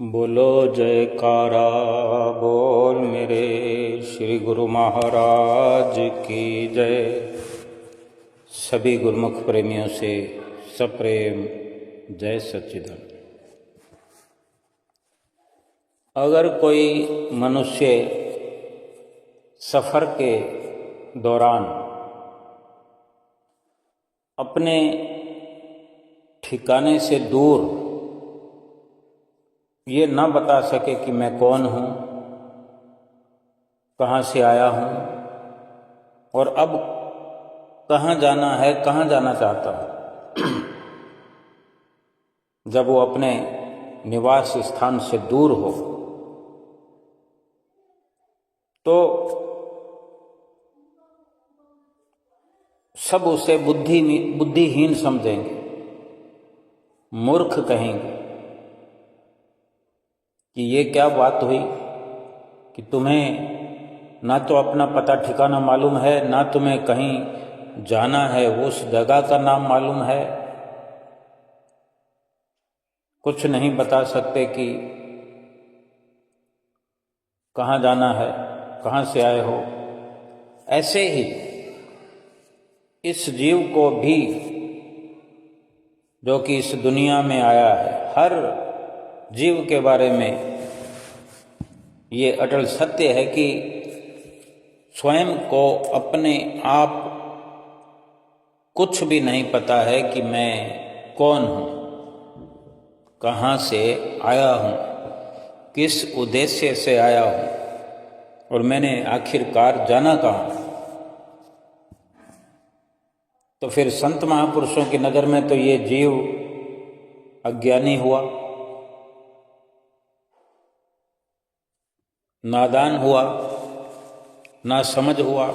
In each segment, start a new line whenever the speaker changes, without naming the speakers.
बोलो जयकारा बोल मेरे श्री गुरु महाराज की जय। सभी गुरुमुख प्रेमियों से सप्रेम जय सच्चिदानंद। अगर कोई मनुष्य सफ़र के दौरान अपने ठिकाने से दूर ये न बता सके कि मैं कौन हूँ, कहाँ से आया हूँ और अब कहाँ जाना है, कहाँ जाना चाहता हूँ, जब वो अपने निवास स्थान से दूर हो तो सब उसे बुद्धिहीन समझेंगे, मूर्ख कहेंगे कि ये क्या बात हुई कि तुम्हें ना तो अपना पता ठिकाना मालूम है, ना तुम्हें कहीं जाना है, उस जगह का नाम मालूम है, कुछ नहीं बता सकते कि कहाँ जाना है, कहाँ से आए हो। ऐसे ही इस जीव को भी जो कि इस दुनिया में आया है, हर जीव के बारे में ये अटल सत्य है कि स्वयं को अपने आप कुछ भी नहीं पता है कि मैं कौन हूँ, कहाँ से आया हूँ, किस उद्देश्य से आया हूँ और मैंने आखिरकार जाना कहाँ। तो फिर संत महापुरुषों की नज़र में तो ये जीव अज्ञानी हुआ, नादान हुआ, ना समझ हुआ।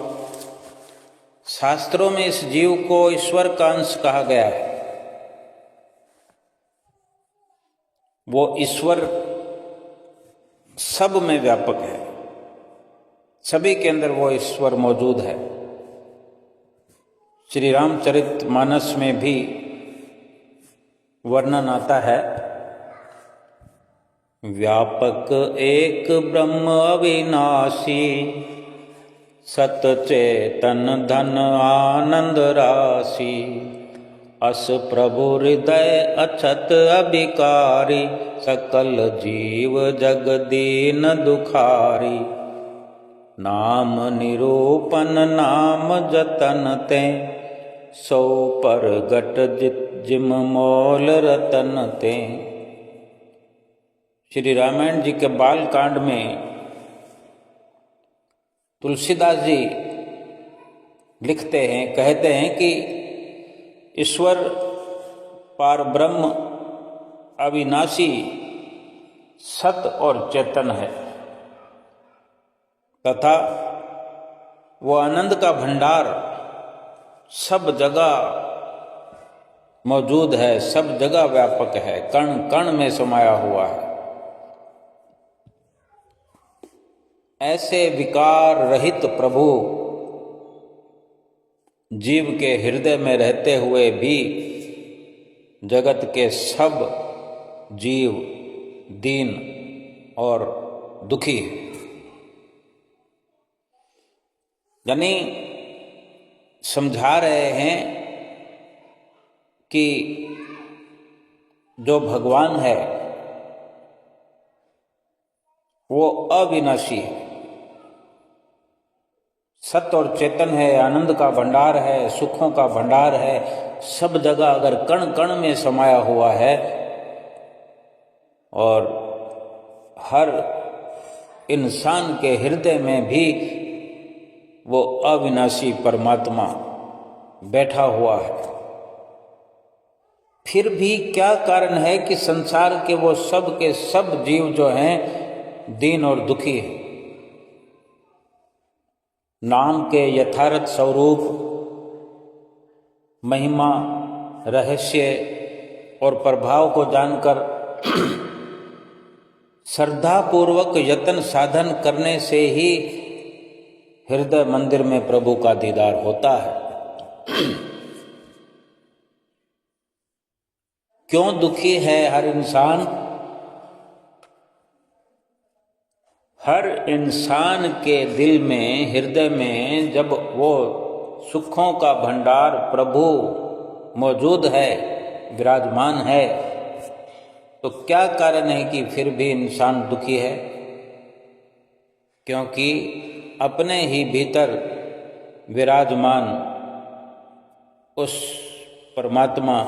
शास्त्रों में इस जीव को ईश्वर का अंश कहा गया है। वो ईश्वर सब में व्यापक है, सभी के अंदर वो ईश्वर मौजूद है। श्री रामचरितमानस में भी वर्णन आता है, व्यापक एक ब्रह्म अविनाशी, सत चेतन धन आनंद राशि, अस प्रभु हृदय अछत अभिकारी, सकल जीव जग दीन दुखारी, नाम निरूपन नाम जतन ते, सो परगट जिम मोल रतन ते। श्री रामायण जी के बाल कांड में तुलसीदास जी लिखते हैं, कहते हैं कि ईश्वर पार ब्रह्म अविनाशी सत और चेतन है तथा वो आनंद का भंडार सब जगह मौजूद है, सब जगह व्यापक है, कण कण में समाया हुआ है। ऐसे विकार रहित प्रभु जीव के हृदय में रहते हुए भी जगत के सब जीव दीन और दुखी हैं। यानी समझा रहे हैं कि जो भगवान है वो अविनाशी है, सत्य और चेतन है, आनंद का भंडार है, सुखों का भंडार है, सब जगह अगर कण कण में समाया हुआ है और हर इंसान के हृदय में भी वो अविनाशी परमात्मा बैठा हुआ है। फिर भी क्या कारण है कि संसार के वो सब के सब जीव जो हैं दीन और दुखी हैं। नाम के यथार्थ स्वरूप, महिमा, रहस्य और प्रभाव को जानकर श्रद्धापूर्वक यत्न साधन करने से ही हृदय मंदिर में प्रभु का दीदार होता है। क्यों दुखी है हर इंसान? हर इंसान के दिल में, हृदय में जब वो सुखों का भंडार प्रभु मौजूद है, विराजमान है, तो क्या कारण है कि फिर भी इंसान दुखी है? क्योंकि अपने ही भीतर विराजमान उस परमात्मा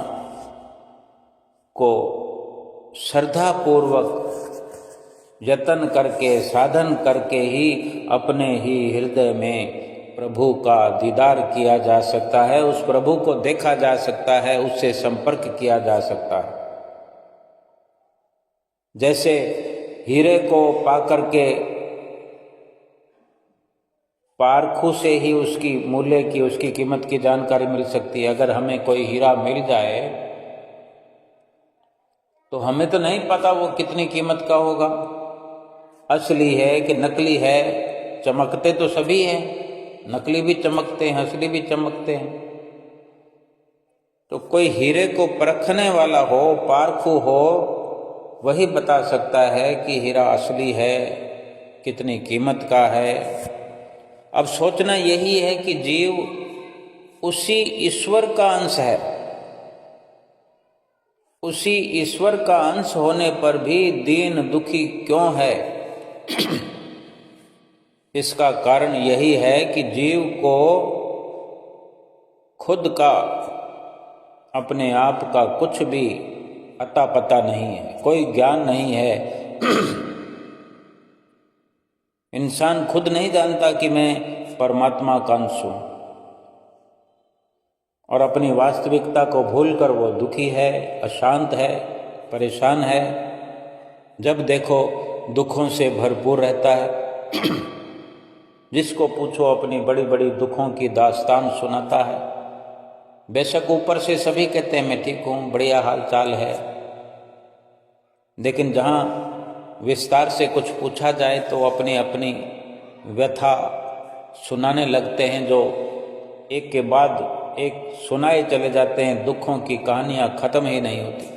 को श्रद्धापूर्वक यत्न करके, साधन करके ही अपने ही हृदय में प्रभु का दीदार किया जा सकता है, उस प्रभु को देखा जा सकता है, उससे संपर्क किया जा सकता है। जैसे हीरे को पाकर के पारखू से ही उसकी मूल्य की, उसकी कीमत की जानकारी मिल सकती है। अगर हमें कोई हीरा मिल जाए तो हमें तो नहीं पता वो कितनी कीमत का होगा, असली है कि नकली है। चमकते तो सभी हैं, नकली भी चमकते हैं, असली भी चमकते हैं। तो कोई हीरे को परखने वाला हो, पारखू हो, वही बता सकता है कि हीरा असली है, कितनी कीमत का है। अब सोचना यही है कि जीव उसी ईश्वर का अंश है। उसी ईश्वर का अंश होने पर भी दीन दुखी क्यों है? इसका कारण यही है कि जीव को खुद का, अपने आप का कुछ भी अता पता नहीं है, कोई ज्ञान नहीं है। इंसान खुद नहीं जानता कि मैं परमात्मा का अंश हूँ, और अपनी वास्तविकता को भूलकर वो दुखी है, अशांत है, परेशान है। जब देखो दुखों से भरपूर रहता है। जिसको पूछो अपनी बड़ी बड़ी दुखों की दास्तान सुनाता है। बेशक ऊपर से सभी कहते हैं मैं ठीक हूँ, बढ़िया हाल चाल है, लेकिन जहाँ विस्तार से कुछ पूछा जाए तो अपनी अपनी व्यथा सुनाने लगते हैं, जो एक के बाद एक सुनाए चले जाते हैं। दुखों की कहानियाँ खत्म ही नहीं होती।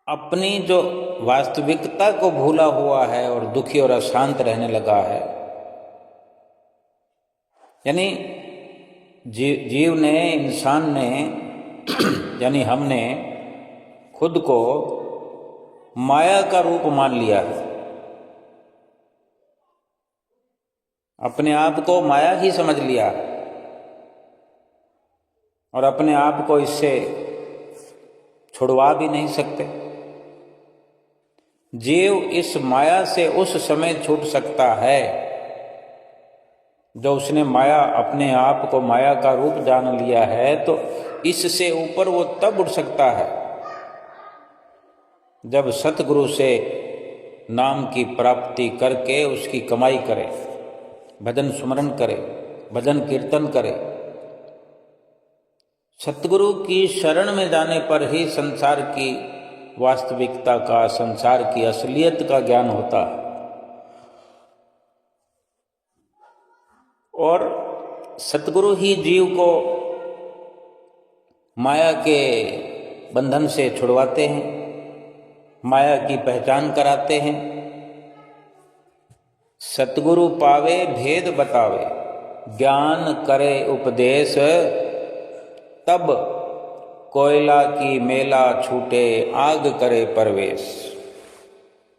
अपनी जो वास्तविकता को भूला हुआ है और दुखी और अशांत रहने लगा है। यानी जीव ने, इंसान ने, यानी हमने खुद को माया का रूप मान लिया है। अपने आप को माया ही समझ लिया है और अपने आप को इससे छुड़वा भी नहीं सकते। जीव इस माया से उस समय छूट सकता है जो उसने माया, अपने आप को माया का रूप जान लिया है, तो इससे ऊपर वो तब उठ सकता है जब सतगुरु से नाम की प्राप्ति करके उसकी कमाई करे, भजन सुमरन करे, भजन कीर्तन करे। सतगुरु की शरण में जाने पर ही संसार की वास्तविकता का, संसार की असलियत का ज्ञान होता है। और सतगुरु ही जीव को माया के बंधन से छुड़वाते हैं, माया की पहचान कराते हैं। सतगुरु पावे भेद बतावे, ज्ञान करे उपदेश, तब कोयला की मेला छूटे, आग करे प्रवेश।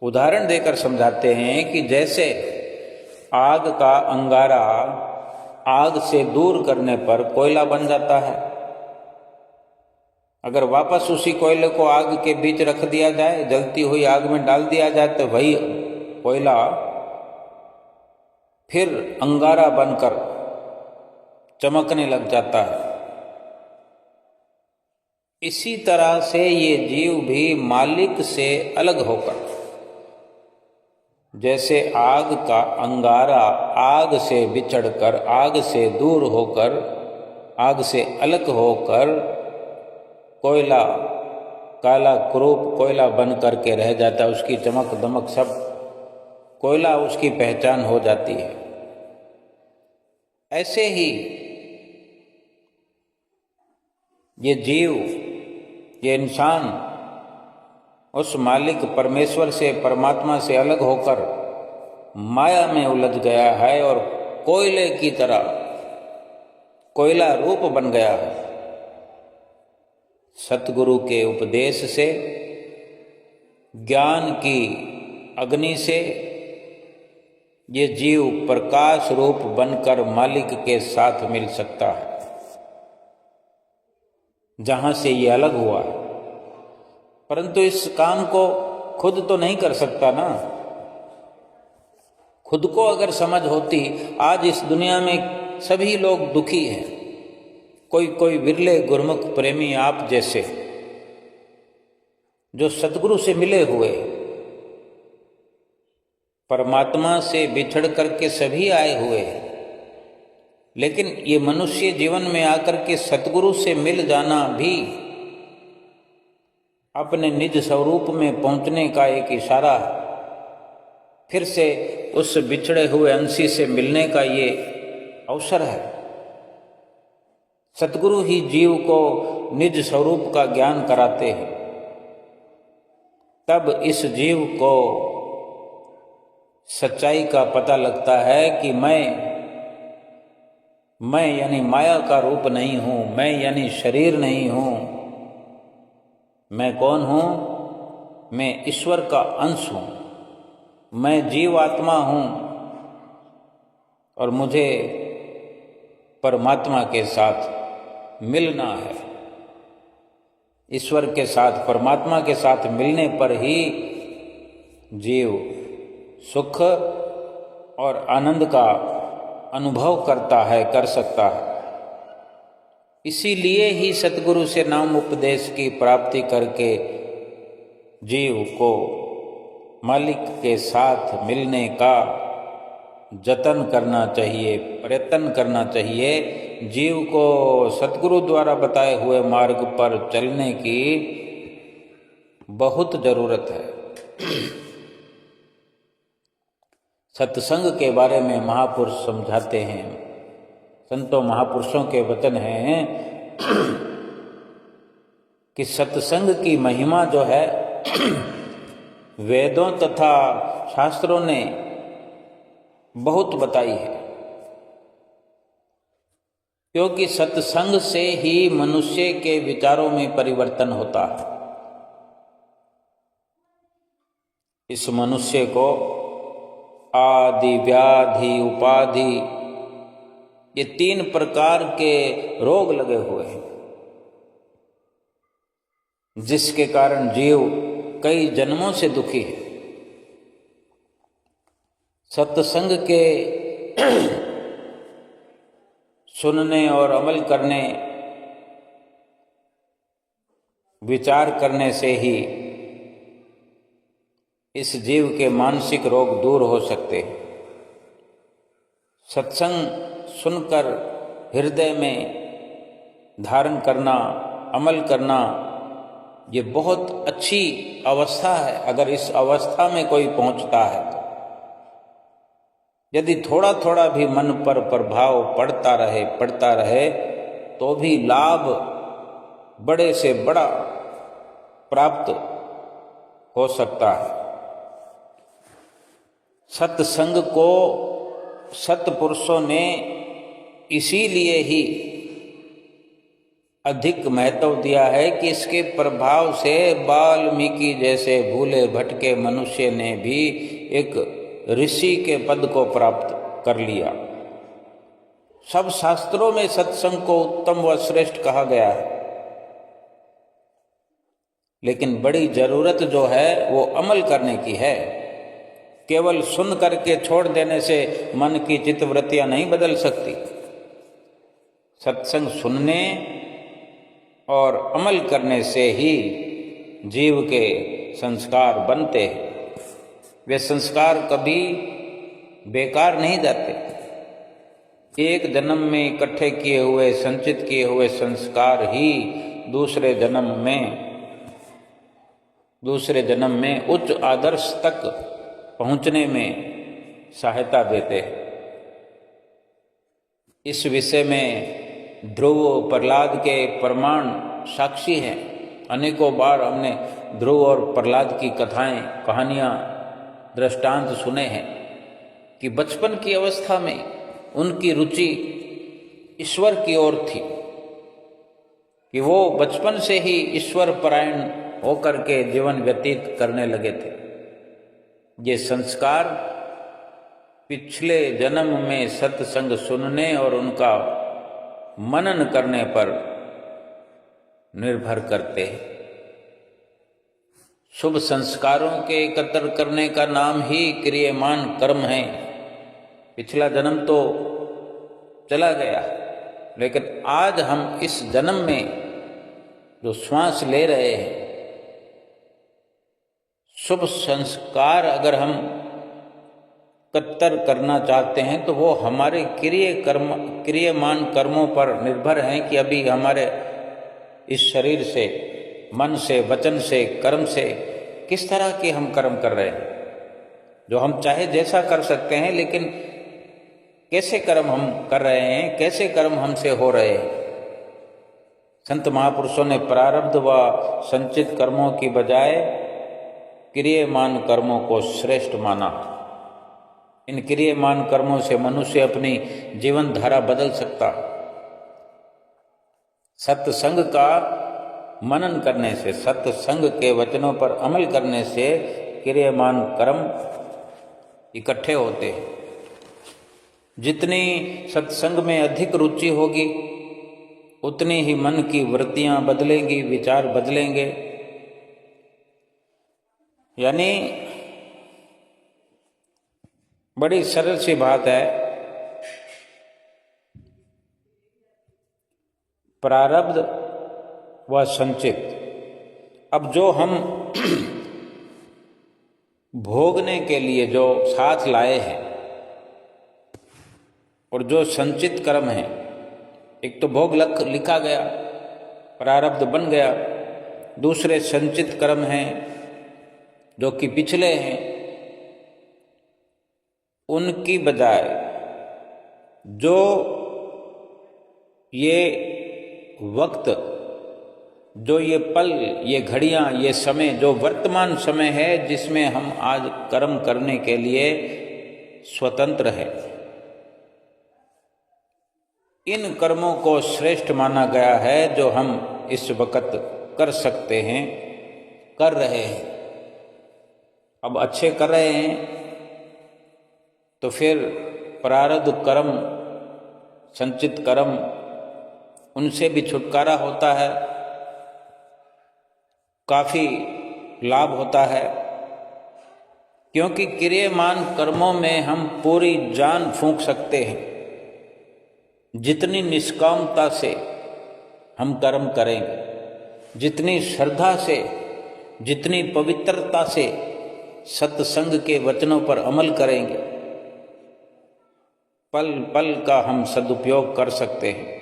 उदाहरण देकर समझाते हैं कि जैसे आग का अंगारा आग से दूर करने पर कोयला बन जाता है, अगर वापस उसी कोयले को आग के बीच रख दिया जाए, जलती हुई आग में डाल दिया जाए, तो वही कोयला फिर अंगारा बनकर चमकने लग जाता है। इसी तरह से ये जीव भी मालिक से अलग होकर, जैसे आग का अंगारा आग से बिछड़कर, आग से दूर होकर, आग से अलग होकर कोयला, काला क्रूप कोयला बन करके रह जाता है, उसकी चमक दमक सब कोयला उसकी पहचान हो जाती है। ऐसे ही ये जीव, ये इंसान उस मालिक परमेश्वर से, परमात्मा से अलग होकर माया में उलझ गया है और कोयले की तरह कोयला रूप बन गया है। सतगुरु के उपदेश से, ज्ञान की अग्नि से ये जीव प्रकाश रूप बनकर मालिक के साथ मिल सकता है, जहां से ये अलग हुआ है। परंतु इस काम को खुद तो नहीं कर सकता ना। खुद को अगर समझ होती, आज इस दुनिया में सभी लोग दुखी हैं। कोई कोई विरले गुरमुख प्रेमी आप जैसे जो सतगुरु से मिले हुए, परमात्मा से बिछड़ करके सभी आए हुए हैं, लेकिन ये मनुष्य जीवन में आकर के सतगुरु से मिल जाना भी अपने निज स्वरूप में पहुंचने का एक इशारा है। फिर से उस बिछड़े हुए अंशी से मिलने का ये अवसर है। सतगुरु ही जीव को निज स्वरूप का ज्ञान कराते हैं। तब इस जीव को सच्चाई का पता लगता है कि मैं यानी माया का रूप नहीं हूं, मैं यानी शरीर नहीं हूं। मैं कौन हूं? मैं ईश्वर का अंश हूं, मैं जीवात्मा हूं और मुझे परमात्मा के साथ मिलना है। ईश्वर के साथ, परमात्मा के साथ मिलने पर ही जीव सुख और आनंद का अनुभव करता है, कर सकता है। इसीलिए ही सतगुरु से नाम उपदेश की प्राप्ति करके जीव को मालिक के साथ मिलने का जतन करना चाहिए, प्रयत्न करना चाहिए। जीव को सतगुरु द्वारा बताए हुए मार्ग पर चलने की बहुत जरूरत है। सत्संग के बारे में महापुरुष समझाते हैं, संतों महापुरुषों के वचन हैं कि सत्संग की महिमा जो है वेदों तथा शास्त्रों ने बहुत बताई है, क्योंकि सत्संग से ही मनुष्य के विचारों में परिवर्तन होता है। इस मनुष्य को आदि, व्याधि, उपाधि, ये 3 प्रकार के रोग लगे हुए हैं, जिसके कारण जीव कई जन्मों से दुखी है। सत्संग के सुनने और अमल करने, विचार करने से ही इस जीव के मानसिक रोग दूर हो सकते हैं। सत्संग सुनकर हृदय में धारण करना, अमल करना, ये बहुत अच्छी अवस्था है। अगर इस अवस्था में कोई पहुंचता है तो यदि थोड़ा थोड़ा भी मन पर प्रभाव पड़ता रहे तो भी लाभ बड़े से बड़ा प्राप्त हो सकता है। सत्संग को सत्पुरुषों ने इसीलिए ही अधिक महत्व दिया है कि इसके प्रभाव से वाल्मीकि जैसे भूले भटके मनुष्य ने भी एक ऋषि के पद को प्राप्त कर लिया। सब शास्त्रों में सत्संग को उत्तम व श्रेष्ठ कहा गया है, लेकिन बड़ी जरूरत जो है वो अमल करने की है। केवल सुन करके छोड़ देने से मन की चित्तवृत्तियां नहीं बदल सकती। सत्संग सुनने और अमल करने से ही जीव के संस्कार बनते हैं। वे संस्कार कभी बेकार नहीं जाते। एक जन्म में इकट्ठे किए हुए, संचित किए हुए संस्कार ही दूसरे जन्म में उच्च आदर्श तक पहुंचने में सहायता देते हैं। इस विषय में ध्रुव प्रहलाद के प्रमाण साक्षी हैं अनेकों बार हमने ध्रुव और प्रहलाद की कथाएं, कहानियां, दृष्टांत सुने हैं कि बचपन की अवस्था में उनकी रुचि ईश्वर की ओर थी, कि वो बचपन से ही ईश्वर परायण होकर के जीवन व्यतीत करने लगे थे। ये संस्कार पिछले जन्म में सत्संग सुनने और उनका मनन करने पर निर्भर करते हैं। शुभ संस्कारों के एकत्र करने का नाम ही क्रियमान कर्म है। पिछला जन्म तो चला गया, लेकिन आज हम इस जन्म में जो श्वास ले रहे हैं, शुभ संस्कार अगर हम एकत्र करना चाहते हैं तो वो हमारे क्रियमान कर्मों पर निर्भर हैं कि अभी हमारे इस शरीर से, मन से, वचन से, कर्म से किस तरह के हम कर्म कर रहे हैं। जो हम चाहे जैसा कर सकते हैं, लेकिन कैसे कर्म हम कर रहे हैं, कैसे कर्म हमसे हो रहे हैं। संत महापुरुषों ने प्रारब्ध व संचित कर्मों की बजाय क्रियमान कर्मों को श्रेष्ठ माना। इन क्रियमान कर्मों से मनुष्य अपनी जीवन धारा बदल सकता। सत्संग का मनन करने से, सत्संग के वचनों पर अमल करने से क्रियमान कर्म इकट्ठे होते हैं। जितनी सत्संग में अधिक रुचि होगी, उतनी ही मन की वृत्तियां बदलेंगी, विचार बदलेंगे। यानी बड़ी सरल सी बात है, प्रारब्ध व संचित। अब जो हम भोगने के लिए जो साथ लाए हैं और जो संचित कर्म है, एक तो भोग लिखा गया, प्रारब्ध बन गया, दूसरे संचित कर्म हैं जो कि पिछले हैं। उनकी बजाय जो ये वक्त, जो ये पल, ये घड़ियां, ये समय, जो वर्तमान समय है जिसमें हम आज कर्म करने के लिए स्वतंत्र है, इन कर्मों को श्रेष्ठ माना गया है जो हम इस वक्त कर सकते हैं, कर रहे हैं। अब अच्छे कर रहे हैं तो फिर प्रारब्ध कर्म, संचित कर्म, उनसे भी छुटकारा होता है, काफी लाभ होता है। क्योंकि क्रियमान कर्मों में हम पूरी जान फूंक सकते हैं। जितनी निष्कामता से हम कर्म करेंगे, जितनी श्रद्धा से, जितनी पवित्रता से सत्संग के वचनों पर अमल करेंगे, पल पल का हम सदुपयोग कर सकते हैं।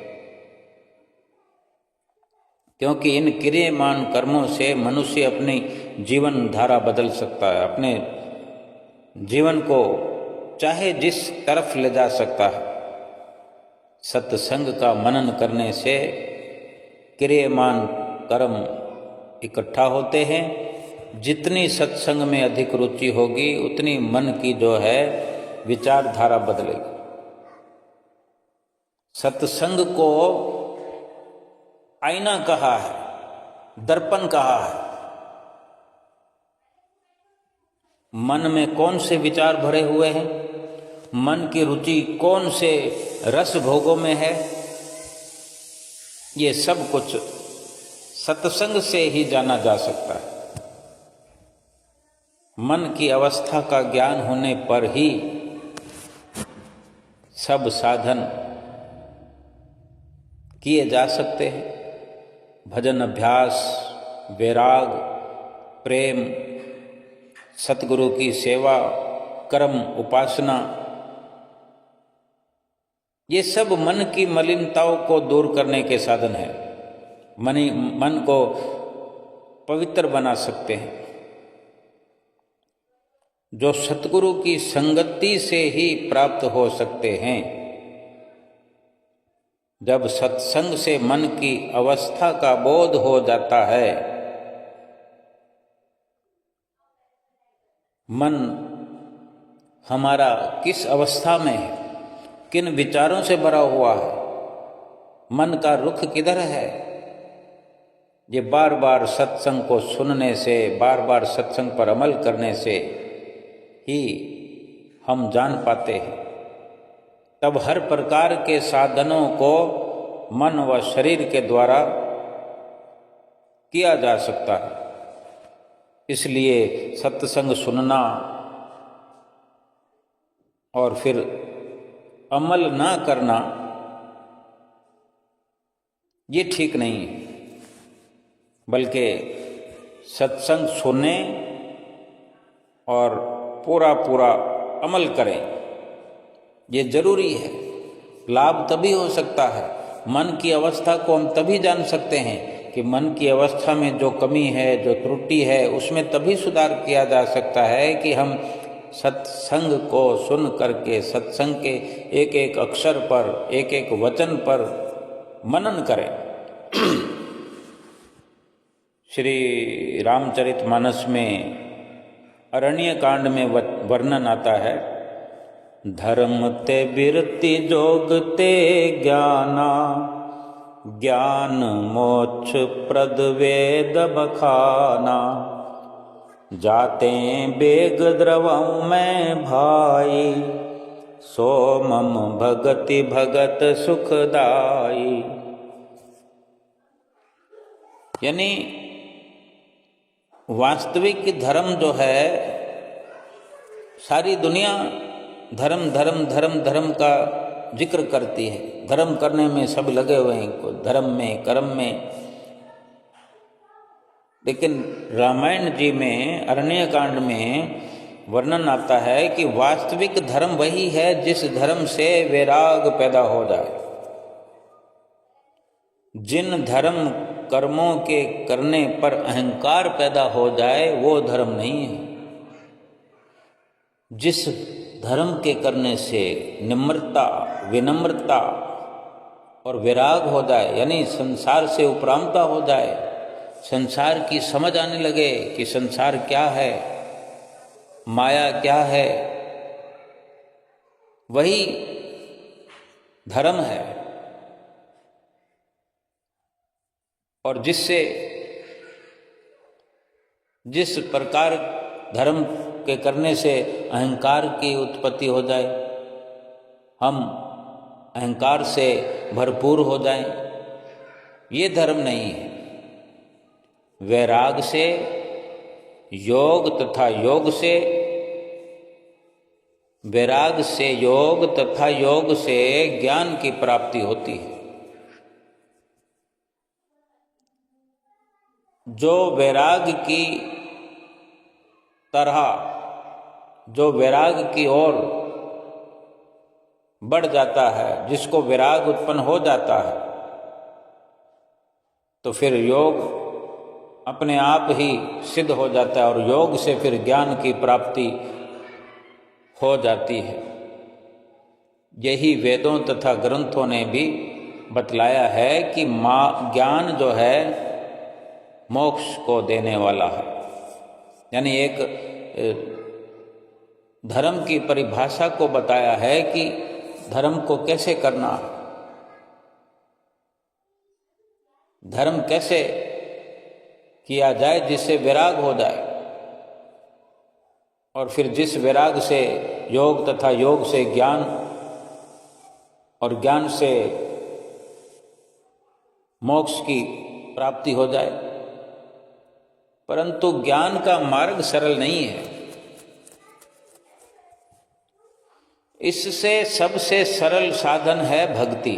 क्योंकि इन क्रियमान कर्मों से मनुष्य अपनी जीवन धारा बदल सकता है, अपने जीवन को चाहे जिस तरफ ले जा सकता है। सत्संग का मनन करने से क्रियमान कर्म इकट्ठा होते हैं। जितनी सत्संग में अधिक रुचि होगी, उतनी मन की जो है विचारधारा बदलेगी। सत्संग को आईना कहा है, दर्पण कहा है। मन में कौन से विचार भरे हुए हैं, मन की रुचि कौन से रस भोगों में है, ये सब कुछ सत्संग से ही जाना जा सकता है। मन की अवस्था का ज्ञान होने पर ही सब साधन किए जा सकते हैं। भजन अभ्यास, वैराग, प्रेम, सतगुरु की सेवा, कर्म, उपासना, ये सब मन की मलिनताओं को दूर करने के साधन है। मन को पवित्र बना सकते हैं। जो सतगुरु की संगति से ही प्राप्त हो सकते हैं। जब सत्संग से मन की अवस्था का बोध हो जाता है मन हमारा किस अवस्था में है, किन विचारों से भरा हुआ है, मन का रुख किधर है, ये बार बार सत्संग को सुनने से, बार बार सत्संग पर अमल करने से ही हम जान पाते हैं। तब हर प्रकार के साधनों को मन व शरीर के द्वारा किया जा सकता है। इसलिए सत्संग सुनना और फिर अमल ना करना ये ठीक नहीं है, बल्कि सत्संग सुने और पूरा पूरा अमल करें, ये जरूरी है। लाभ तभी हो सकता है, मन की अवस्था को हम तभी जान सकते हैं कि मन की अवस्था में जो कमी है, जो त्रुटि है, उसमें तभी सुधार किया जा सकता है कि हम सत्संग को सुन करके सत्संग के एक एक अक्षर पर, एक एक वचन पर मनन करें। श्री रामचरितमानस में अरण्य कांड में वर्णन आता है, धर्म ते बिरति जोग ते ज्ञाना, ज्ञान मोक्ष प्रद वेद बखाना, जाते बेग द्रवं में भाई, सोमम भगति भगत सुखदाई। यानी वास्तविक धर्म जो है, सारी दुनिया धर्म धर्म धर्म धर्म का जिक्र करती है, धर्म करने में सब लगे हुए हैं, धर्म में, कर्म में। लेकिन रामायण जी में अरण्य कांड में वर्णन आता है कि वास्तविक धर्म वही है जिस धर्म से वैराग पैदा हो जाए। जिन धर्म कर्मों के करने पर अहंकार पैदा हो जाए वो धर्म नहीं है। जिस धर्म के करने से निम्रता, विनम्रता और वैराग हो जाए, यानी संसार से उपरामता हो जाए, संसार की समझ आने लगे कि संसार क्या है, माया क्या है, वही धर्म है। और जिससे जिस प्रकार धर्म के करने से अहंकार की उत्पत्ति हो जाए, हम अहंकार से भरपूर हो जाएं, ये धर्म नहीं है। वैराग से, योग तथा योग से, वैराग से योग तथा योग से ज्ञान की प्राप्ति होती है। जो वैराग की तरह, जो वैराग की ओर बढ़ जाता है, जिसको वैराग उत्पन्न हो जाता है, तो फिर योग अपने आप ही सिद्ध हो जाता है और योग से फिर ज्ञान की प्राप्ति हो जाती है। यही वेदों तथा ग्रंथों ने भी बतलाया है कि ज्ञान जो है मोक्ष को देने वाला है। यानी एक धर्म की परिभाषा को बताया है कि धर्म को कैसे करना, धर्म कैसे किया जाए जिससे वैराग हो जाए, और फिर जिस वैराग से योग तथा योग से ज्ञान और ज्ञान से मोक्ष की प्राप्ति हो जाए। परंतु ज्ञान का मार्ग सरल नहीं है। इससे सबसे सरल साधन है भक्ति,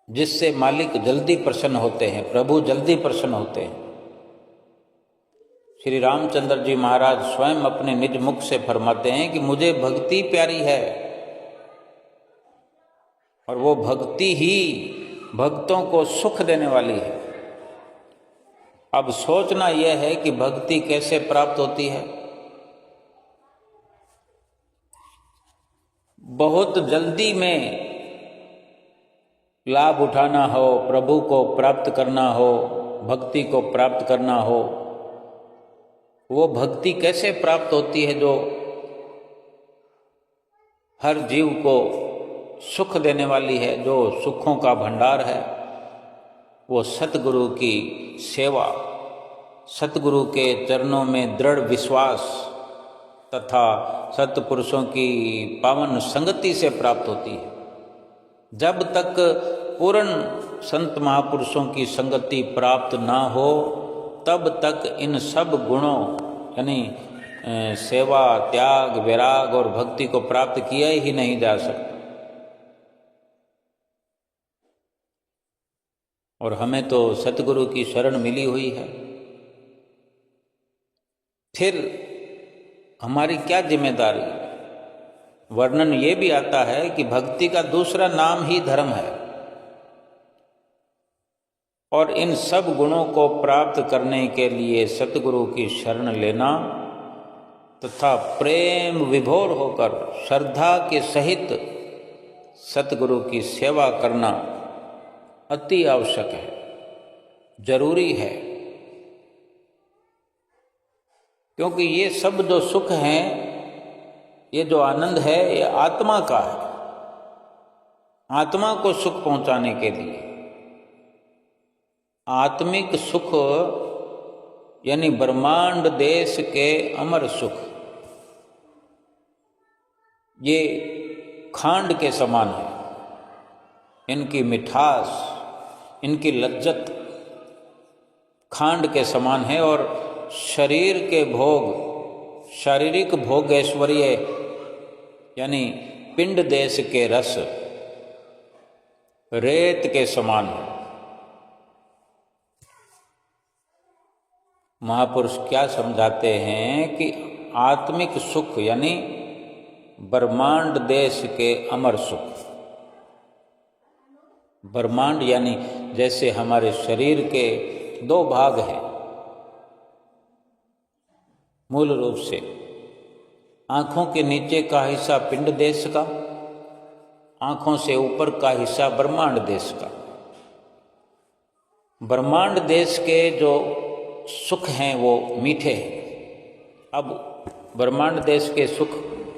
जिससे मालिक जल्दी प्रसन्न होते हैं, प्रभु जल्दी प्रसन्न होते हैं। श्री रामचंद्र जी महाराज स्वयं अपने निज मुख से फरमाते हैं कि मुझे भक्ति प्यारी है, और वो भक्ति ही भक्तों को सुख देने वाली है। अब सोचना यह है कि भक्ति कैसे प्राप्त होती है। बहुत जल्दी में लाभ उठाना हो, प्रभु को प्राप्त करना हो, भक्ति को प्राप्त करना हो, वो भक्ति कैसे प्राप्त होती है जो हर जीव को सुख देने वाली है, जो सुखों का भंडार है। वो सतगुरु की सेवा, सतगुरु के चरणों में दृढ़ विश्वास तथा सत्पुरुषों की पावन संगति से प्राप्त होती है। जब तक पूर्ण संत महापुरुषों की संगति प्राप्त ना हो तब तक इन सब गुणों यानी सेवा, त्याग, वैराग और भक्ति को प्राप्त किया ही नहीं जा सकता। और हमें तो सतगुरु की शरण मिली हुई है, फिर हमारी क्या जिम्मेदारी। वर्णन ये भी आता है कि भक्ति का दूसरा नाम ही धर्म है, और इन सब गुणों को प्राप्त करने के लिए सतगुरु की शरण लेना तथा प्रेम विभोर होकर श्रद्धा के सहित सतगुरु की सेवा करना अति आवश्यक है, जरूरी है। क्योंकि ये सब जो सुख हैं, ये जो आनंद है, ये आत्मा का है। आत्मा को सुख पहुंचाने के लिए आत्मिक सुख यानी ब्रह्मांड देश के अमर सुख, ये खांड के समान है। इनकी मिठास, इनकी लज्जत खांड के समान है। और शरीर के भोग, शारीरिक भोग ऐश्वर्य यानी पिंड देश के रस रेत के समान है। महापुरुष क्या समझाते हैं कि आत्मिक सुख यानी ब्रह्मांड देश के अमर सुख। ब्रह्मांड यानी जैसे हमारे शरीर के दो भाग हैं मूल रूप से, आँखों के नीचे का हिस्सा पिंड देश का, आँखों से ऊपर का हिस्सा ब्रह्मांड देश का। ब्रह्मांड देश के जो सुख हैं वो मीठे हैं। अब ब्रह्मांड देश के सुख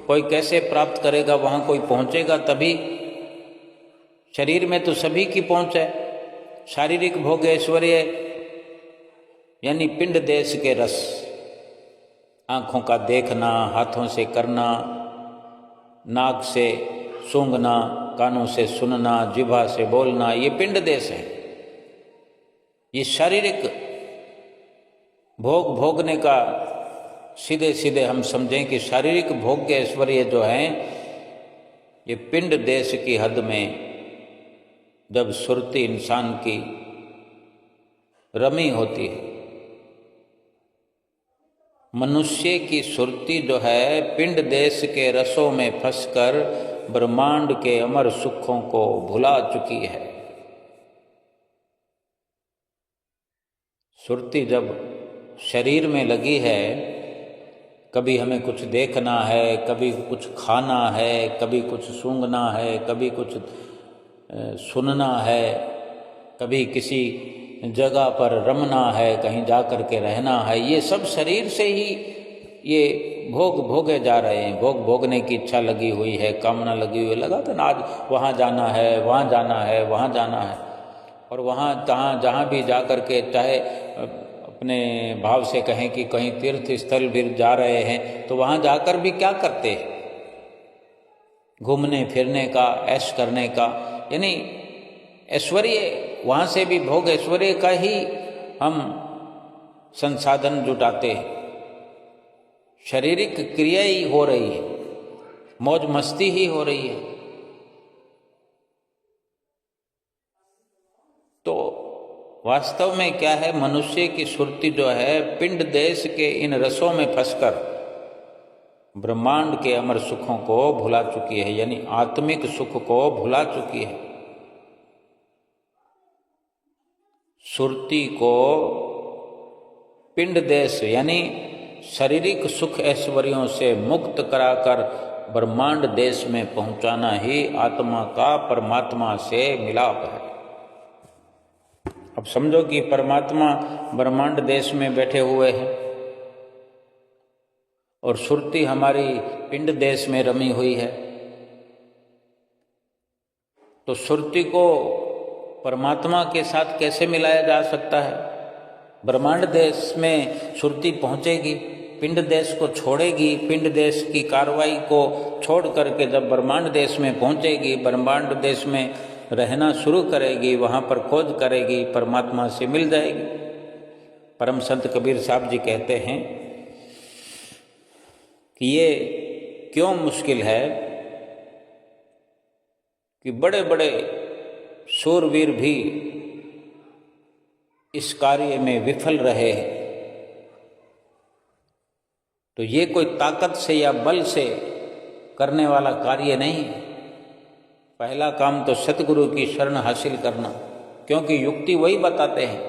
कोई कैसे प्राप्त करेगा? वहाँ कोई पहुँचेगा तभी। शरीर में तो सभी की पहुँच है। शारीरिक भोग ऐश्वर्य यानी पिंड देश के रस, आँखों का देखना, हाथों से करना, नाक से सूंघना, कानों से सुनना, जिह्वा से बोलना, ये पिंड देश है। ये शारीरिक भोग भोगने का सीधे सीधे हम समझें कि शारीरिक भोग के ऐश्वर्य जो हैं ये पिंड देश की हद में जब सुरती इंसान की रमी होती है। मनुष्य की सुरती जो है पिंड देश के रसों में फंसकर ब्रह्मांड के अमर सुखों को भुला चुकी है। सुरती जब शरीर में लगी है, कभी हमें कुछ देखना है, कभी कुछ खाना है, कभी कुछ सूंघना है, कभी कुछ सुनना है, कभी किसी जगह पर रमना है, कहीं जा कर के रहना है, ये सब शरीर से ही ये भोग भोगे जा रहे हैं। भोग भोगने की इच्छा लगी हुई है, कामना लगी हुई है, लगा था ना आज वहाँ जाना है, वहाँ जाना है, वहाँ जाना है। और वहाँ तहाँ जहाँ भी जा कर के चाहे अपने भाव से कहें कि कहीं तीर्थ स्थल भी जा रहे हैं तो वहाँ जाकर भी क्या करते हैं? घूमने फिरने का, ऐश करने का, यानी ऐश्वर्य, वहाँ से भी भोग ऐश्वर्य का ही हम संसाधन जुटाते हैं। शारीरिक क्रिया ही हो रही है, मौज मस्ती ही हो रही है। तो वास्तव में क्या है? मनुष्य की सुरती जो है पिंड देश के इन रसों में फंसकर ब्रह्मांड के अमर सुखों को भुला चुकी है, यानी आत्मिक सुख को भुला चुकी है। सुरती को पिंड देश यानी शारीरिक सुख ऐश्वर्यों से मुक्त कराकर ब्रह्मांड देश में पहुंचाना ही आत्मा का परमात्मा से मिलाप है। अब समझो कि परमात्मा ब्रह्मांड देश में बैठे हुए हैं और सुरती हमारी पिंड देश में रमी हुई है। तो सुरती को परमात्मा के साथ कैसे मिलाया जा सकता है? ब्रह्मांड देश में सुरती पहुंचेगी, पिंड देश को छोड़ेगी, पिंड देश की कार्रवाई को छोड़ करके जब ब्रह्मांड देश में पहुंचेगी, ब्रह्मांड देश में रहना शुरू करेगी, वहाँ पर खोज करेगी, परमात्मा से मिल जाएगी। परम संत कबीर साहब जी कहते हैं कि ये क्यों मुश्किल है कि बड़े बड़े शूरवीर भी इस कार्य में विफल रहे हैं। तो ये कोई ताकत से या बल से करने वाला कार्य नहीं है। पहला काम तो सतगुरु की शरण हासिल करना, क्योंकि युक्ति वही बताते हैं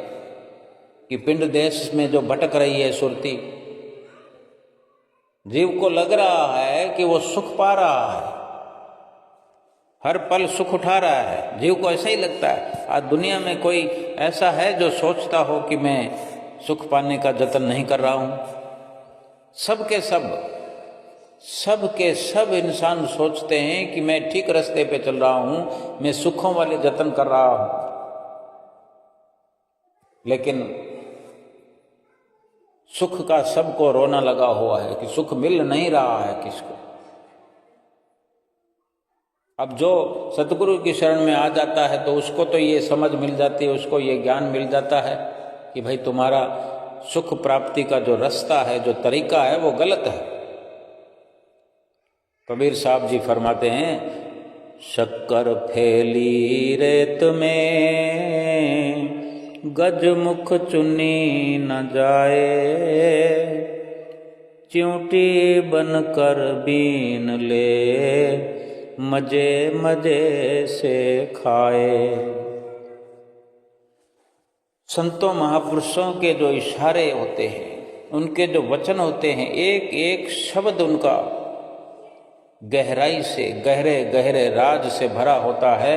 कि पिंड देश में जो भटक रही है सुरती, जीव को लग रहा है कि वो सुख पा रहा है, हर पल सुख उठा रहा है, जीव को ऐसा ही लगता है। आज दुनिया में कोई ऐसा है जो सोचता हो कि मैं सुख पाने का जतन नहीं कर रहा हूं? सब के सब इंसान सोचते हैं कि मैं ठीक रास्ते पे चल रहा हूं, मैं सुखों वाले जतन कर रहा हूं, लेकिन सुख का सबको रोना लगा हुआ है कि सुख मिल नहीं रहा है किसको। अब जो सतगुरु की शरण में आ जाता है तो उसको तो ये समझ मिल जाती है, उसको ये ज्ञान मिल जाता है कि भाई तुम्हारा सुख प्राप्ति का जो रास्ता है, जो तरीका है, वो गलत है। कबीर साहब जी फरमाते हैं, शक्कर फैली रेत में गज मुख चुनी न जाए, चिंटी बन कर बीन ले मजे मजे से खाए। संतों महापुरुषों के जो इशारे होते हैं, उनके जो वचन होते हैं, एक एक शब्द उनका गहराई से, गहरे गहरे राज से भरा होता है।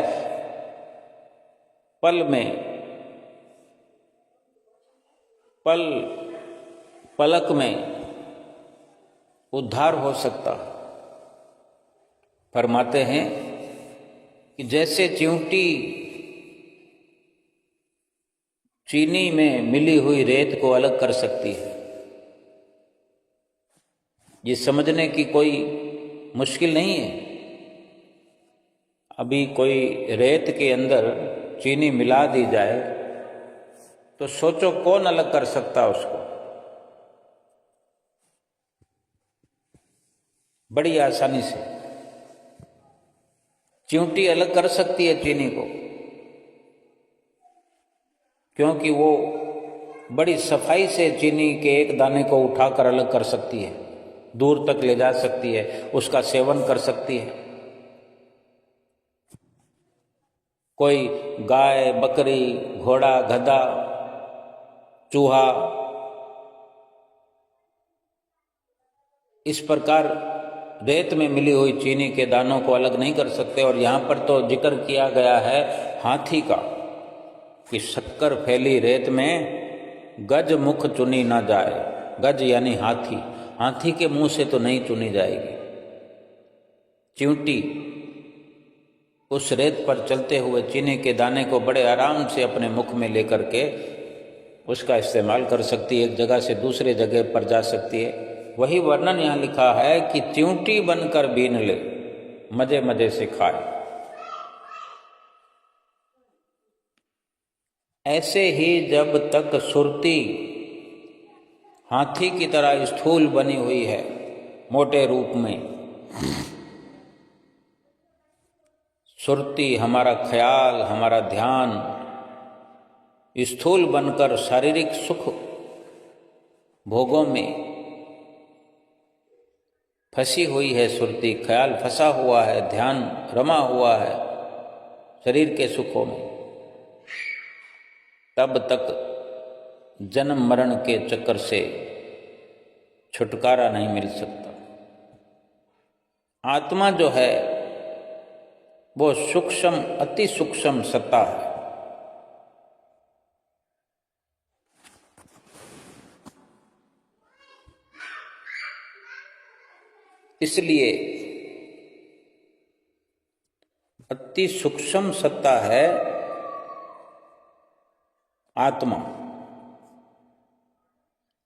पलक में उद्धार हो सकता। फरमाते हैं कि जैसे चिंटी चीनी में मिली हुई रेत को अलग कर सकती है, ये समझने की कोई मुश्किल नहीं है। अभी कोई रेत के अंदर चीनी मिला दी जाए तो सोचो कौन अलग कर सकता उसको? बड़ी आसानी से चींटी अलग कर सकती है चीनी को, क्योंकि वो बड़ी सफाई से चीनी के एक दाने को उठाकर अलग कर सकती है, दूर तक ले जा सकती है, उसका सेवन कर सकती है। कोई गाय, बकरी, घोड़ा, गधा, चूहा इस प्रकार रेत में मिली हुई चीनी के दानों को अलग नहीं कर सकते। और यहाँ पर तो जिक्र किया गया है हाथी का कि शक्कर फैली रेत में गज मुख चुनी ना जाए। गज यानी हाथी, हाथी के मुंह से तो नहीं चुनी जाएगी। चींटी उस रेत पर चलते हुए चीनी के दाने को बड़े आराम से अपने मुख में लेकर के उसका इस्तेमाल कर सकती है, एक जगह से दूसरे जगह पर जा सकती है। वही वर्णन यहाँ लिखा है कि चींटी बनकर बीन ले, मजे मजे से खाए। ऐसे ही जब तक सुरती हाथी की तरह स्थूल बनी हुई है, मोटे रूप में, सुरती हमारा ख्याल, हमारा ध्यान स्थूल बनकर शारीरिक सुख भोगों में फंसी हुई है। सुरती ख्याल फंसा हुआ है, ध्यान रमा हुआ है शरीर के सुखों में, तब तक जन्म मरण के चक्कर से छुटकारा नहीं मिल सकता। आत्मा जो है वो सूक्ष्म, अति सूक्ष्म सत्ता है। इसलिए अति सूक्ष्म सत्ता है आत्मा,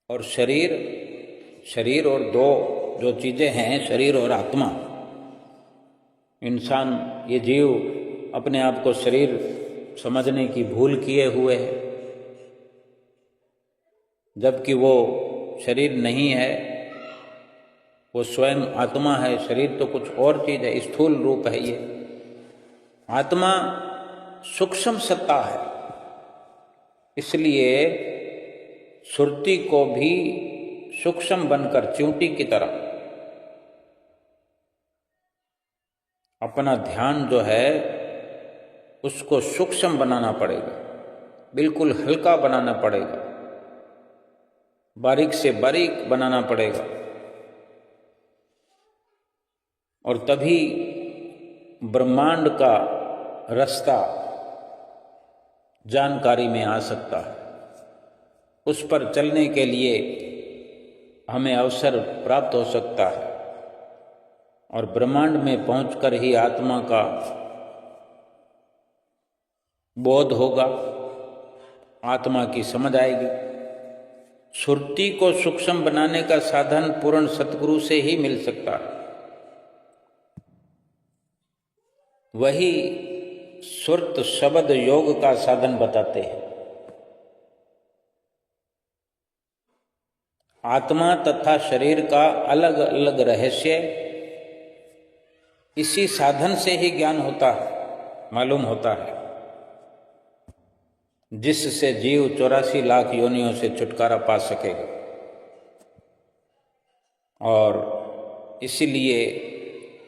और शरीर और दो जो चीजें हैं, शरीर और आत्मा। इंसान, ये जीव अपने आप को शरीर समझने की भूल किए हुए है, जबकि वो शरीर नहीं है, वो स्वयं आत्मा है। शरीर तो कुछ और चीज है, स्थूल रूप है। ये आत्मा सूक्ष्म सत्ता है, इसलिए सुरती को भी सूक्ष्म बनकर चींटी की तरह अपना ध्यान जो है उसको सूक्ष्म बनाना पड़ेगा, बिल्कुल हल्का बनाना पड़ेगा, बारीक से बारीक बनाना पड़ेगा, और तभी ब्रह्मांड का रास्ता जानकारी में आ सकता है। उस पर चलने के लिए हमें अवसर प्राप्त हो सकता है, और ब्रह्मांड में पहुंचकर ही आत्मा का बोध होगा, आत्मा की समझ आएगी। सुरती को सूक्ष्म बनाने का साधन पूर्ण सतगुरु से ही मिल सकता है। वही सुरत शब्द योग का साधन बताते हैं। आत्मा तथा शरीर का अलग अलग रहस्य इसी साधन से ही ज्ञान होता है, मालूम होता है, जिससे जीव 84 लाख योनियों से छुटकारा पा सकेगा। और इसीलिए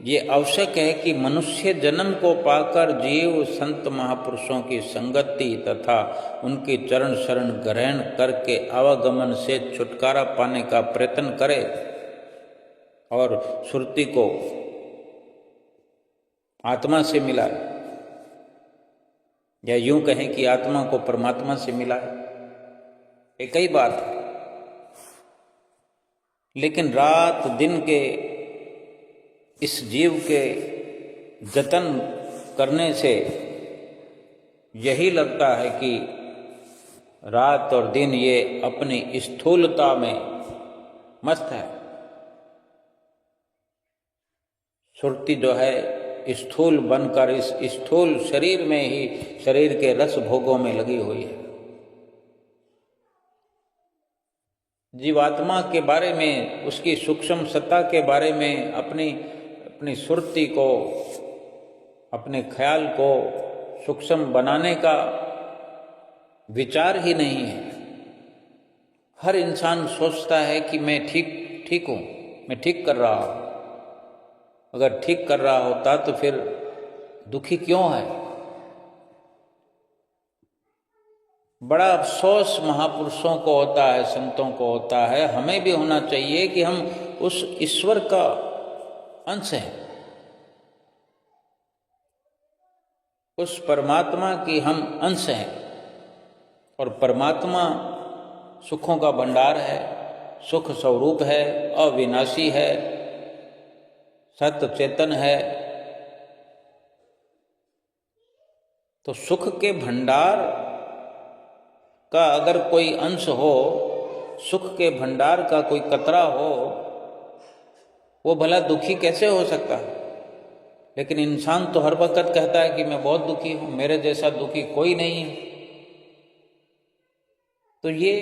ये आवश्यक है कि मनुष्य जन्म को पाकर जीव संत महापुरुषों की संगति तथा उनकी चरण शरण ग्रहण करके आवागमन से छुटकारा पाने का प्रयत्न करे, और सुरती को आत्मा से मिलाए, या यूं कहें कि आत्मा को परमात्मा से मिलाए। एक ही बात है, लेकिन रात दिन के इस जीव के जतन करने से यही लगता है कि रात और दिन ये अपनी स्थूलता में मस्त है। सुरती जो है स्थूल बनकर इस स्थूल शरीर में ही शरीर के रस भोगों में लगी हुई है। जीवात्मा के बारे में, उसकी सूक्ष्म सत्ता के बारे में अपनी सुरती को, अपने ख्याल को सूक्ष्म बनाने का विचार ही नहीं है। हर इंसान सोचता है कि मैं ठीक हूँ, मैं ठीक कर रहा हूँ। अगर ठीक कर रहा होता तो फिर दुखी क्यों है? बड़ा अफसोस महापुरुषों को होता है, संतों को होता है। हमें भी होना चाहिए कि हम उस ईश्वर का अंश हैं, उस परमात्मा की हम अंश हैं, और परमात्मा सुखों का भंडार है, सुख स्वरूप है, अविनाशी है, सत्य चेतन है। तो सुख के भंडार का अगर कोई अंश हो, सुख के भंडार का कोई कतरा हो, वो भला दुखी कैसे हो सकता है? लेकिन इंसान तो हर वक्त कहता है कि मैं बहुत दुखी हूं, मेरे जैसा दुखी कोई नहीं है। तो ये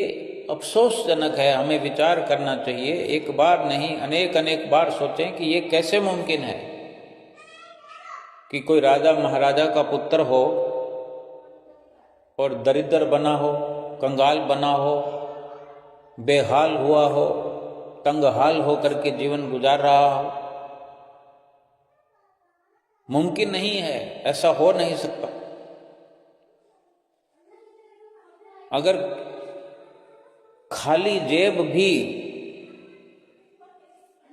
अफसोसजनक है, हमें विचार करना चाहिए। एक बार नहीं, अनेक बार सोचें कि ये कैसे मुमकिन है कि कोई राजा महाराजा का पुत्र हो और दरिद्र बना हो, कंगाल बना हो, बेहाल हुआ हो, तंगहाल होकर के जीवन गुजार रहा हो। मुमकिन नहीं है, ऐसा हो नहीं सकता। अगर खाली जेब भी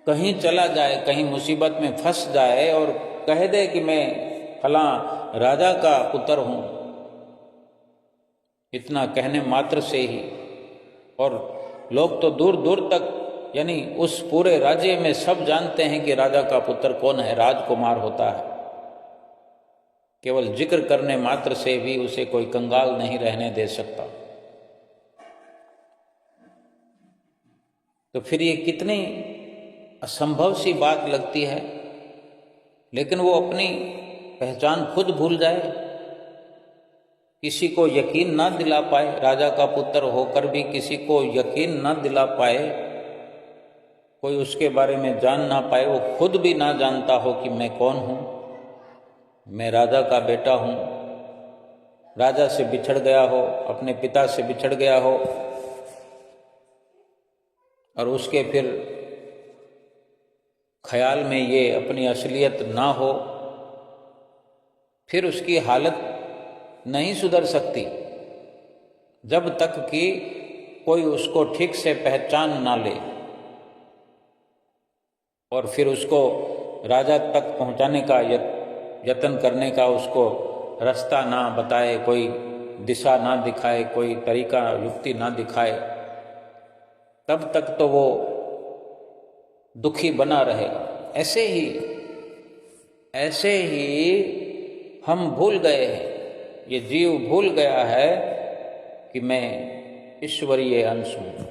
कहीं चला जाए, कहीं मुसीबत में फंस जाए और कह दे कि मैं फलां राजा का पुत्र हूं, इतना कहने मात्र से ही, और लोग तो दूर दूर तक यानी उस पूरे राज्य में सब जानते हैं कि राजा का पुत्र कौन है, राजकुमार होता है। केवल जिक्र करने मात्र से भी उसे कोई कंगाल नहीं रहने दे सकता। तो फिर ये कितनी असंभव सी बात लगती है, लेकिन वो अपनी पहचान खुद भूल जाए, किसी को यकीन ना दिला पाए, राजा का पुत्र होकर भी किसी को यकीन ना दिला पाए, कोई उसके बारे में जान ना पाए, वो खुद भी ना जानता हो कि मैं कौन हूँ, मैं राजा का बेटा हूँ, राजा से बिछड़ गया हो, अपने पिता से बिछड़ गया हो, और उसके फिर ख्याल में ये अपनी असलियत ना हो, फिर उसकी हालत नहीं सुधर सकती जब तक कि कोई उसको ठीक से पहचान ना ले और फिर उसको राजा तक पहुंचाने का यत्न करने का उसको रास्ता ना बताए, कोई दिशा ना दिखाए, कोई तरीका युक्ति ना दिखाए, तब तक तो वो दुखी बना रहेगा। ऐसे ही हम भूल गए हैं, ये जीव भूल गया है कि मैं ईश्वरीय अंश हूँ।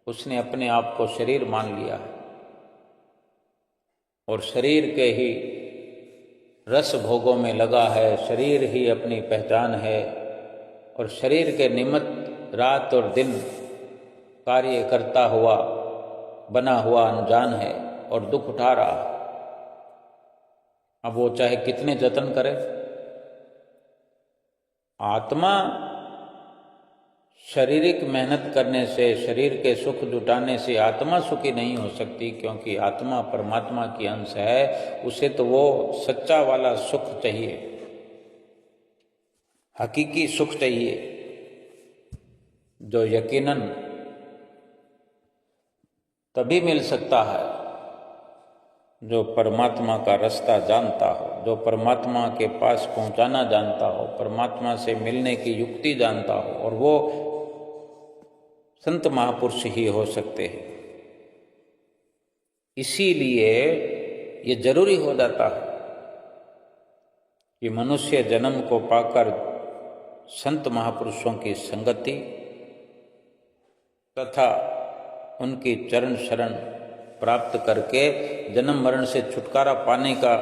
उसने अपने आप को शरीर मान लिया है और शरीर के ही रस भोगों में लगा है, शरीर ही अपनी पहचान है और शरीर के निमित्त रात और दिन कार्य करता हुआ बना हुआ अनजान है और दुख उठा रहा है। अब वो चाहे कितने जतन करे, आत्मा शारीरिक मेहनत करने से, शरीर के सुख जुटाने से आत्मा सुखी नहीं हो सकती, क्योंकि आत्मा परमात्मा की अंश है। उसे तो वो सच्चा वाला सुख चाहिए, हकीकी सुख चाहिए, जो यकीनन तभी मिल सकता है जो परमात्मा का रास्ता जानता हो, जो परमात्मा के पास पहुंचाना जानता हो, परमात्मा से मिलने की युक्ति जानता हो, और वो संत महापुरुष ही हो सकते हैं। इसीलिए ये जरूरी हो जाता है कि मनुष्य जन्म को पाकर संत महापुरुषों की संगति तथा उनकी चरण शरण प्राप्त करके जन्म मरण से छुटकारा पाने का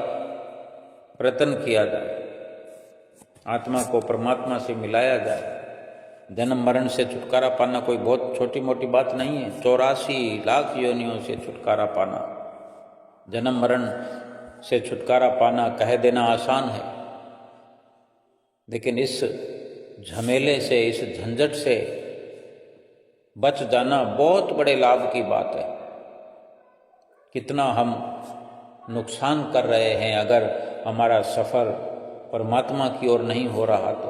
प्रयत्न किया जाए, आत्मा को परमात्मा से मिलाया जाए। जन्म मरण से छुटकारा पाना कोई बहुत छोटी मोटी बात नहीं है। 84 लाख योनियों से छुटकारा पाना, जन्म मरण से छुटकारा पाना कह देना आसान है, लेकिन इस झमेले से, इस झंझट से बच जाना बहुत बड़े लाभ की बात है। कितना हम नुकसान कर रहे हैं अगर हमारा सफर परमात्मा की ओर नहीं हो रहा तो।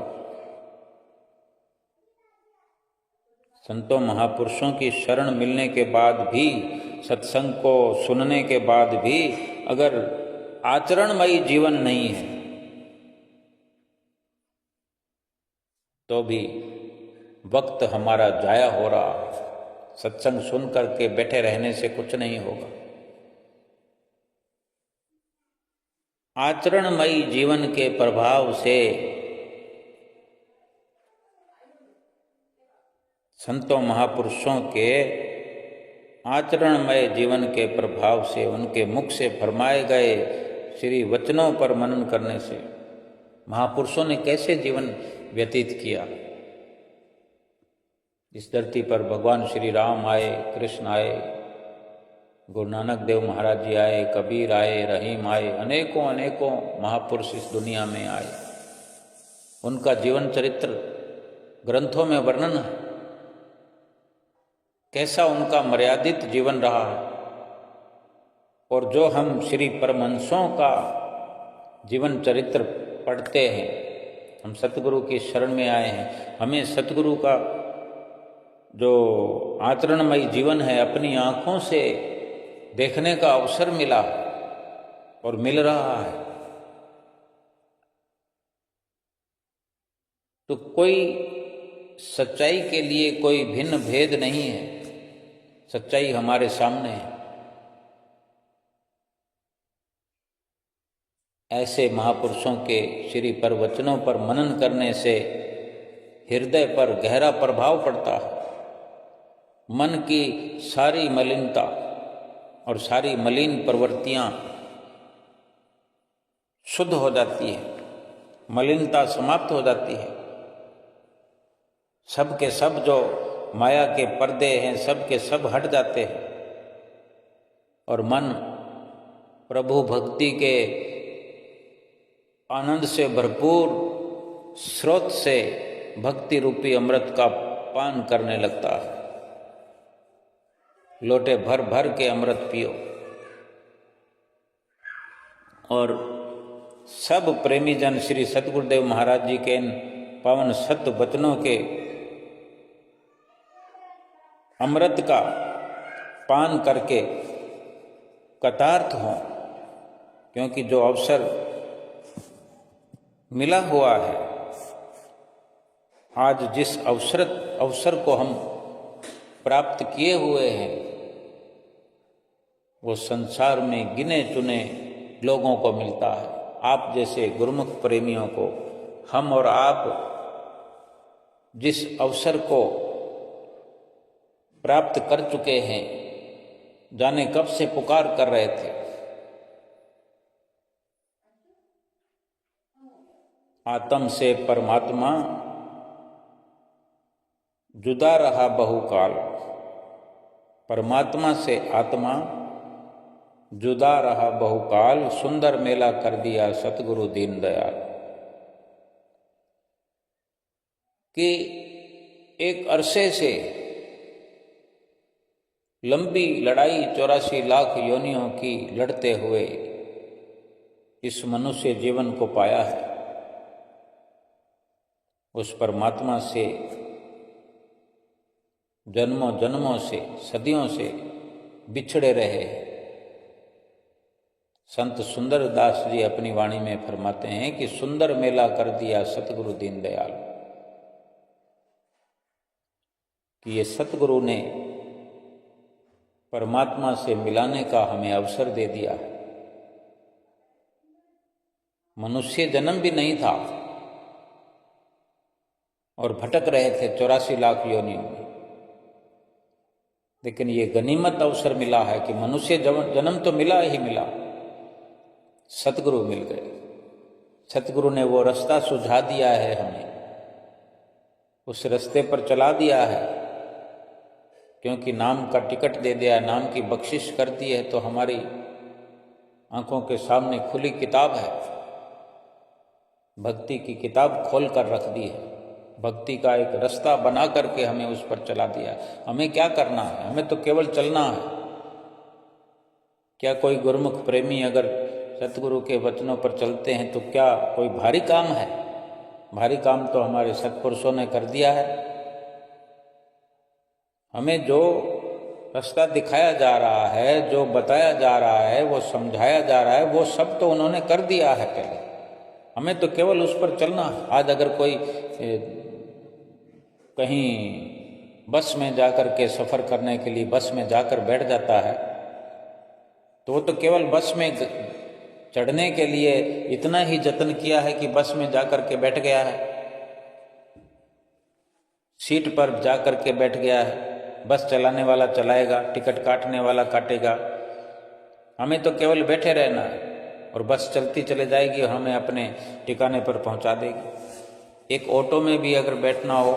संतों महापुरुषों की शरण मिलने के बाद भी, सत्संग को सुनने के बाद भी अगर आचरणमयी जीवन नहीं है तो भी वक्त हमारा जाया हो रहा है। सत्संग सुन करके बैठे रहने से कुछ नहीं होगा। आचरणमयी जीवन के प्रभाव से, संतों महापुरुषों के आचरणमय जीवन के प्रभाव से, उनके मुख से फरमाए गए श्री वचनों पर मनन करने से, महापुरुषों ने कैसे जीवन व्यतीत किया। इस धरती पर भगवान श्री राम आए, कृष्ण आए, गुरु नानक देव महाराज जी आए, कबीर आए, रहीम आए, अनेकों अनेकों महापुरुष इस दुनिया में आए। उनका जीवन चरित्र ग्रंथों में वर्णन है, कैसा उनका मर्यादित जीवन रहा है। और जो हम श्री परमहंसों का जीवन चरित्र पढ़ते हैं, हम सतगुरु की शरण में आए हैं, हमें सतगुरु का जो आचरणमयी जीवन है अपनी आँखों से देखने का अवसर मिला और मिल रहा है। तो कोई सच्चाई के लिए कोई भिन्न भेद नहीं है। सच्चाई हमारे सामने है। ऐसे महापुरुषों के श्री प्रवचनों पर मनन करने से हृदय पर गहरा प्रभाव पड़ता है। मन की सारी मलिनता और सारी मलिन प्रवृत्तियां शुद्ध हो जाती है, मलिनता समाप्त हो जाती है। सब के सब जो माया के पर्दे हैं, सब के सब हट जाते हैं और मन प्रभु भक्ति के आनंद से भरपूर स्रोत से भक्ति रूपी अमृत का पान करने लगता है। लोटे भर भर के अमृत पियो। और सब प्रेमी जन श्री सतगुरुदेव महाराज जी के इन पावन सत्य वचनों के अमृत का पान करके कृतार्थ हों, क्योंकि जो अवसर मिला हुआ है, आज जिस अवसर को हम प्राप्त किए हुए हैं, वो संसार में गिने चुने लोगों को मिलता है। आप जैसे गुरुमुख प्रेमियों को, हम और आप जिस अवसर को प्राप्त कर चुके हैं, जाने कब से पुकार कर रहे थे। आत्म से परमात्मा जुदा रहा बहुकाल, परमात्मा से आत्मा जुदा रहा बहुकाल, सुंदर मेला कर दिया सतगुरु दीनदयाल। कि एक अरसे से लंबी लड़ाई 84 लाख योनियों की लड़ते हुए इस मनुष्य जीवन को पाया है, उस परमात्मा से जन्मों जन्मों से, सदियों से बिछड़े रहे। संत सुंदर दास जी अपनी वाणी में फरमाते हैं कि सुंदर मेला कर दिया सतगुरु दीनदयाल, कि ये सतगुरु ने परमात्मा से मिलाने का हमें अवसर दे दिया है। मनुष्य जन्म भी नहीं था और भटक रहे थे 84 लाख योनियों में, लेकिन ये गनीमत अवसर मिला है कि मनुष्य जन्म तो मिला ही मिला, सतगुरु मिल गए। सतगुरु ने वो रास्ता सुझा दिया है, हमें उस रास्ते पर चला दिया है, क्योंकि नाम का टिकट दे दिया, नाम की बख्शिश कर दी है, तो हमारी आंखों के सामने खुली किताब है, भक्ति की किताब खोल कर रख दी है, भक्ति का एक रास्ता बना करके हमें उस पर चला दिया। हमें क्या करना है? हमें तो केवल चलना है। क्या कोई गुरुमुख प्रेमी अगर सतगुरु के वचनों पर चलते हैं तो क्या कोई भारी काम है? भारी काम तो हमारे सत्पुरुषों ने कर दिया है। हमें जो रास्ता दिखाया जा रहा है, जो बताया जा रहा है, वो समझाया जा रहा है, वो सब तो उन्होंने कर दिया है पहले। हमें तो केवल उस पर चलना है। आज अगर कोई कहीं बस में जाकर के सफ़र करने के लिए बस में जाकर बैठ जाता है, तो वो तो केवल बस में चढ़ने के लिए इतना ही जतन किया है कि बस में जाकर के बैठ गया है, सीट पर जाकर के बैठ गया है। बस चलाने वाला चलाएगा, टिकट काटने वाला काटेगा, हमें तो केवल बैठे रहना है और बस चलती चले जाएगी और हमें अपने ठिकाने पर पहुंचा देगी। एक ऑटो में भी अगर बैठना हो,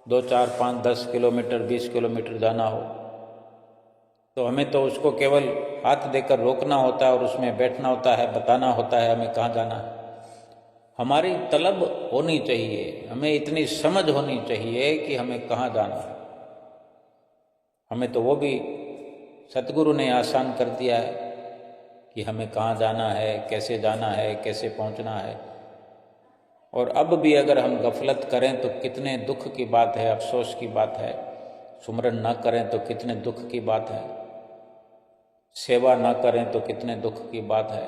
2, 4, 5, 10 किलोमीटर, 20 किलोमीटर जाना हो, तो हमें तो उसको केवल हाथ देकर रोकना होता है और उसमें बैठना होता है, बताना होता है हमें कहाँ जाना है। हमारी तलब होनी चाहिए, हमें इतनी समझ होनी चाहिए कि हमें कहाँ जाना है। हमें तो वो भी सतगुरु ने आसान कर दिया है कि हमें कहाँ जाना है, कैसे जाना है, कैसे पहुँचना है। और अब भी अगर हम गफलत करें तो कितने दुख की बात है, अफसोस की बात है। सुमरन ना करें तो कितने दुख की बात है, सेवा ना करें तो कितने दुख की बात है,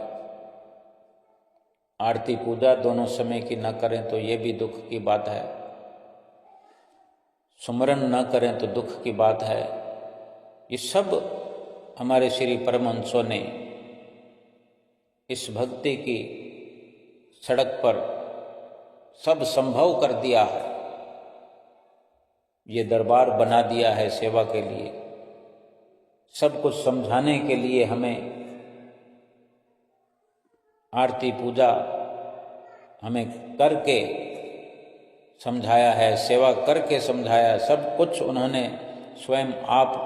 आरती पूजा दोनों समय की ना करें तो ये भी दुख की बात है, सुमरन ना करें तो दुख की बात है। ये सब हमारे श्री परमहंसों ने इस भक्ति की सड़क पर सब संभव कर दिया है। ये दरबार बना दिया है सेवा के लिए, सब कुछ समझाने के लिए हमें आरती पूजा हमें करके समझाया है, सेवा करके समझाया। सब कुछ उन्होंने स्वयं आप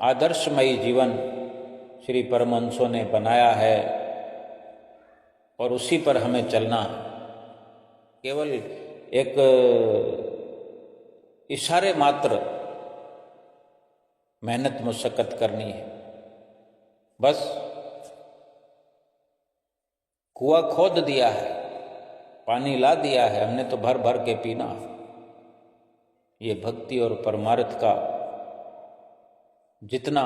आदर्शमयी जीवन श्री परमहंसों ने बनाया है और उसी पर हमें चलना है। केवल एक इशारे मात्र मेहनत मुशक्कत करनी है। बस कुआं खोद दिया है, पानी ला दिया है, हमने तो भर भर के पीना। ये भक्ति और परमार्थ का जितना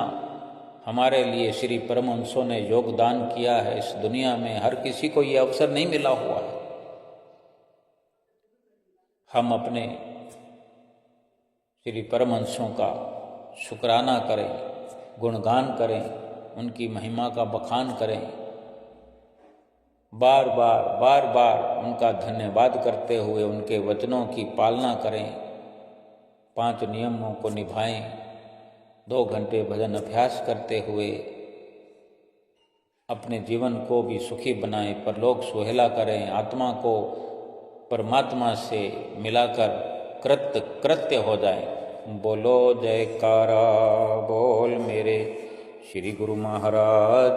हमारे लिए श्री परमहंसों ने योगदान किया है, इस दुनिया में हर किसी को ये अवसर नहीं मिला हुआ है। हम अपने श्री परमहंसों का शुक्राना करें, गुणगान करें, उनकी महिमा का बखान करें, बार बार उनका धन्यवाद करते हुए उनके वचनों की पालना करें, 5 नियमों को निभाएं, 2 घंटे भजन अभ्यास करते हुए अपने जीवन को भी सुखी बनाएं, परलोक सुहेला करें, आत्मा को परमात्मा से मिलाकर कृत्य हो जाए। बोलो जयकारा बोल मेरे श्री गुरु महाराज।